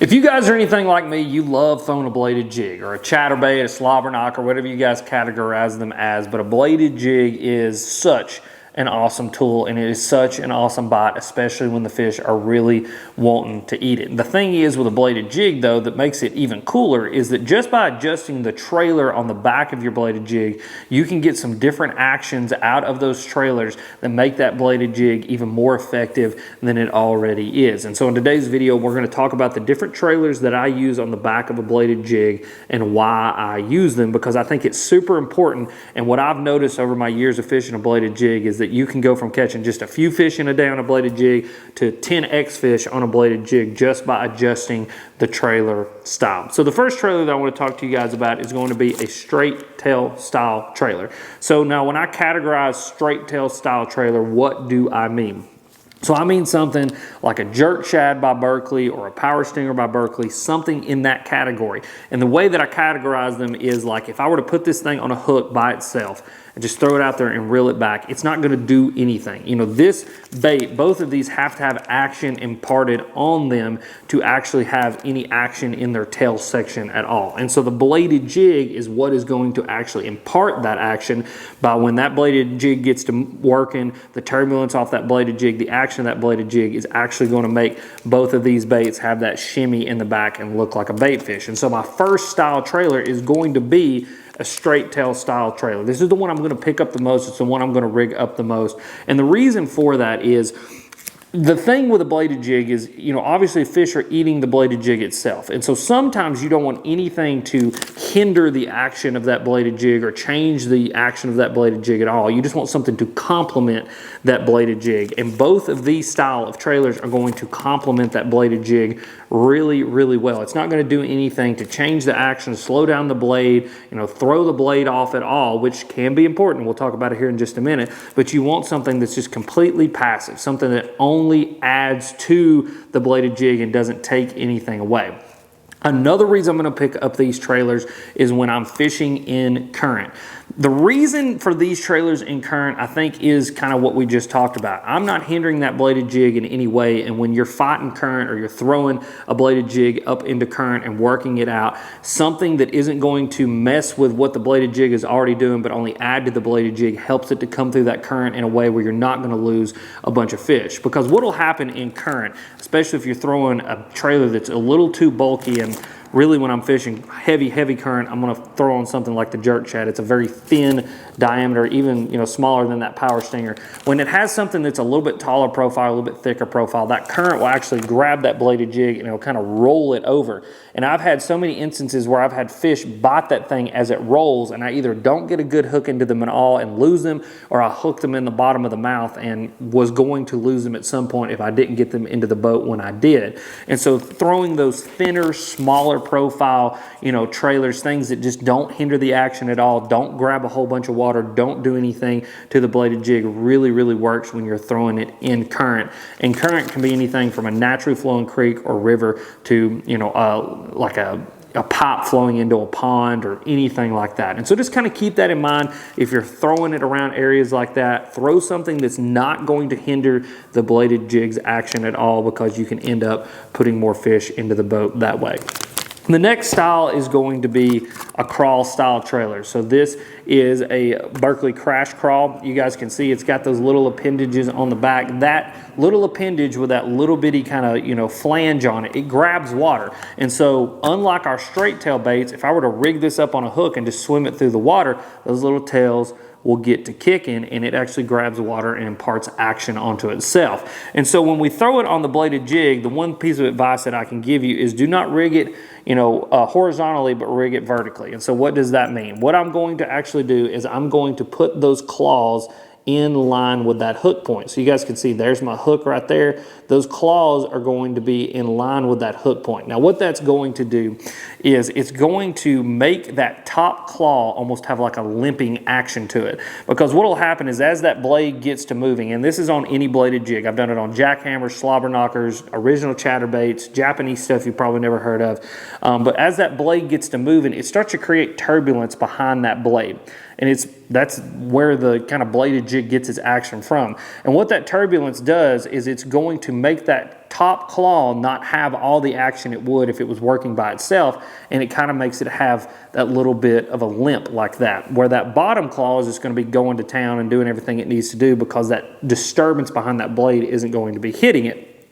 If you guys are anything like me, you love throwing a bladed jig or a chatterbait, a slobber knocker, whatever you guys categorize them as, but a bladed jig is such an awesome tool and it is such an awesome bite, especially when the fish are really wanting to eat it. The thing is with a bladed jig though that makes it even cooler is that just by adjusting the trailer on the back of your bladed jig, you can get some different actions out of those trailers that make that bladed jig even more effective than it already is. And so in today's video, we're going to talk about the different trailers that I use on the back of a bladed jig and why I use them, because I think it's super important. And what I've noticed over my years of fishing a bladed jig is that you can go from catching just a few fish in a day on a bladed jig to 10x fish on a bladed jig just by adjusting the trailer style. So the first trailer that I want to talk to you guys about is going to be a straight tail style trailer. So now when I categorize straight tail style trailer, what do I mean? So I mean something like a jerk shad by Berkley or a power stinger by Berkley, something in that category. And the way that I categorize them is like if I were to put this thing on a hook by itself and just throw it out there and reel it back, it's not going to do anything. You know, this bait, both of these have to have action imparted on them to actually have any action in their tail section at all. And so the bladed jig is what is going to actually impart that action by when that bladed jig gets to working, the turbulence off that bladed jig, the action of that bladed jig is actually going to make both of these baits have that shimmy in the back and look like a bait fish. And so my first style trailer is going to be a straight tail style trailer. This is the one I'm going to pick up the most. It's the one I'm going to rig up the most. And the reason for that is the thing with a bladed jig is, you know, obviously fish are eating the bladed jig itself. And so sometimes you don't want anything to hinder the action of that bladed jig or change the action of that bladed jig at all. You just want something to complement that bladed jig. And both of these style of trailers are going to complement that bladed jig really, really well. It's not going to do anything to change the action, slow down the blade, you know, throw the blade off at all, which can be important. We'll talk about it here in just a minute. But you want something that's just completely passive, something that only adds to the bladed jig and doesn't take anything away. Another reason I'm going to pick up these trailers is when I'm fishing in current. The reason for these trailers in current, I think, is kind of what we just talked about. I'm not hindering that bladed jig in any way, and when you're fighting current or you're throwing a bladed jig up into current and working it out, something that isn't going to mess with what the bladed jig is already doing but only add to the bladed jig helps it to come through that current in a way where you're not going to lose a bunch of fish. Because what will happen in current, especially if you're throwing a trailer that's a little too bulky, and really when I'm fishing heavy current, I'm going to throw on something like the jerk shad. It's a very thin diameter, even, you know, smaller than that power stinger. When it has something that's a little bit taller profile, a little bit thicker profile, that current will actually grab that bladed jig and it'll kind of roll it over. And I've had so many instances where I've had fish bite that thing as it rolls, and I either don't get a good hook into them at all and lose them, or I hook them in the bottom of the mouth and was going to lose them at some point if I didn't get them into the boat when I did. And so throwing those thinner, smaller profile, you know, trailers, things that just don't hinder the action at all, don't grab a whole bunch of water, don't do anything to the bladed jig, really, really works when you're throwing it in current. And current can be anything from a naturally flowing creek or river to, you know, like a pipe flowing into a pond or anything like that. And so just kind of keep that in mind. If you're throwing it around areas like that, throw something that's not going to hinder the bladed jig's action at all, because you can end up putting more fish into the boat that way. The next style is going to be a crawl style trailer. So this is a Berkley Crash Craw. You guys can see it's got those little appendages on the back. That little appendage with that little bitty kind of, you know, flange on it, it grabs water. And so unlike our straight tail baits, if I were to rig this up on a hook and just swim it through the water, those little tails will get to kicking and it actually grabs water and imparts action onto itself. And so when we throw it on the bladed jig, the one piece of advice that I can give you is do not rig it, you know, horizontally, but rig it vertically. And so what does that mean? What I'm going to actually do is I'm going to put those claws in line with that hook point. So you guys can see there's my hook right there. Those claws are going to be in line with that hook point. Now what that's going to do is it's going to make that top claw almost have like a limping action to it. Because what will happen is as that blade gets to moving, and this is on any bladed jig, I've done it on jackhammers, slobber knockers, original chatterbaits, Japanese stuff you've probably never heard of. But as that blade gets to moving, it starts to create turbulence behind that blade. And it's That's where the kind of bladed jig gets its action from. And what that turbulence does is it's going to make that top claw not have all the action it would if it was working by itself, and it kind of makes it have that little bit of a limp like that, where that bottom claw is just going to be going to town and doing everything it needs to do because that disturbance behind that blade isn't going to be hitting it.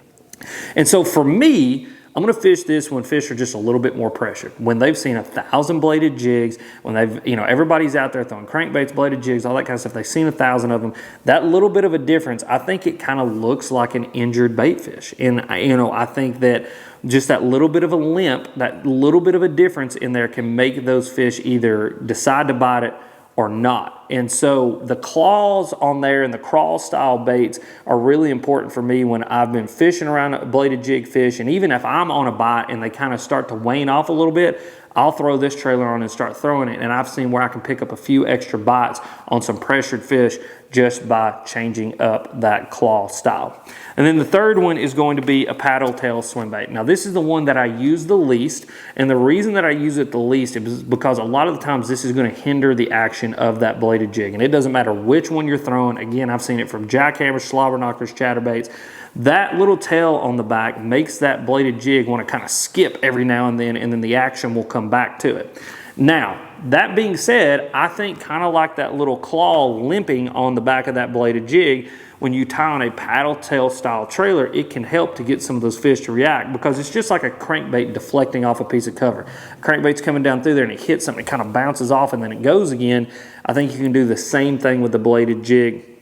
And so for me, I'm going to fish this when fish are just a little bit more pressured. When they've seen 1,000 bladed jigs, when they've, everybody's out there throwing crankbaits, bladed jigs, all that kind of stuff. They've seen 1,000 of them. That little bit of a difference, I think it kind of looks like an injured bait fish. And, I think that just that little bit of a limp, that little bit of a difference in there can make those fish either decide to bite it or not. And so the claws on there and the crawl style baits are really important for me when I've been fishing around a bladed jig fish. And even if I'm on a bite and they kind of start to wane off a little bit, I'll throw this trailer on and start throwing it. And I've seen where I can pick up a few extra bites on some pressured fish just by changing up that claw style. And then the third one is going to be a paddle tail swim bait. Now this is the one that I use the least, and the reason that I use it the least is because a lot of the times this is going to hinder the action of that bladed jig. And it doesn't matter which one you're throwing. Again, I've seen it from jackhammers, slobber knockers, chatterbaits. That little tail on the back makes that bladed jig want to kind of skip every now and then the action will come back to it. Now, that being said, I think kind of like that little claw limping on the back of that bladed jig, when you tie on a paddle tail style trailer, it can help to get some of those fish to react, because it's just like a crankbait deflecting off a piece of cover. A crankbait's coming down through there and it hits something, it kind of bounces off and then it goes again. I think you can do the same thing with the bladed jig.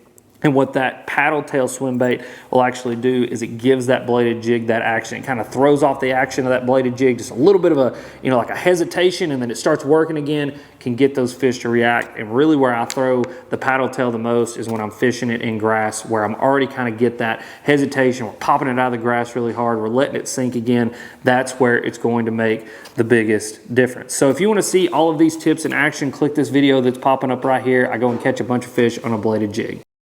And what that paddle tail swim bait will actually do is it gives that bladed jig that action. It kind of throws off the action of that bladed jig, just a little bit of a, like a hesitation, and then it starts working again, can get those fish to react. And really where I throw the paddle tail the most is when I'm fishing it in grass, where I'm already kind of get that hesitation. We're popping it out of the grass really hard. We're letting it sink again. That's where it's going to make the biggest difference. So if you want to see all of these tips in action, click this video that's popping up right here. I go and catch a bunch of fish on a bladed jig.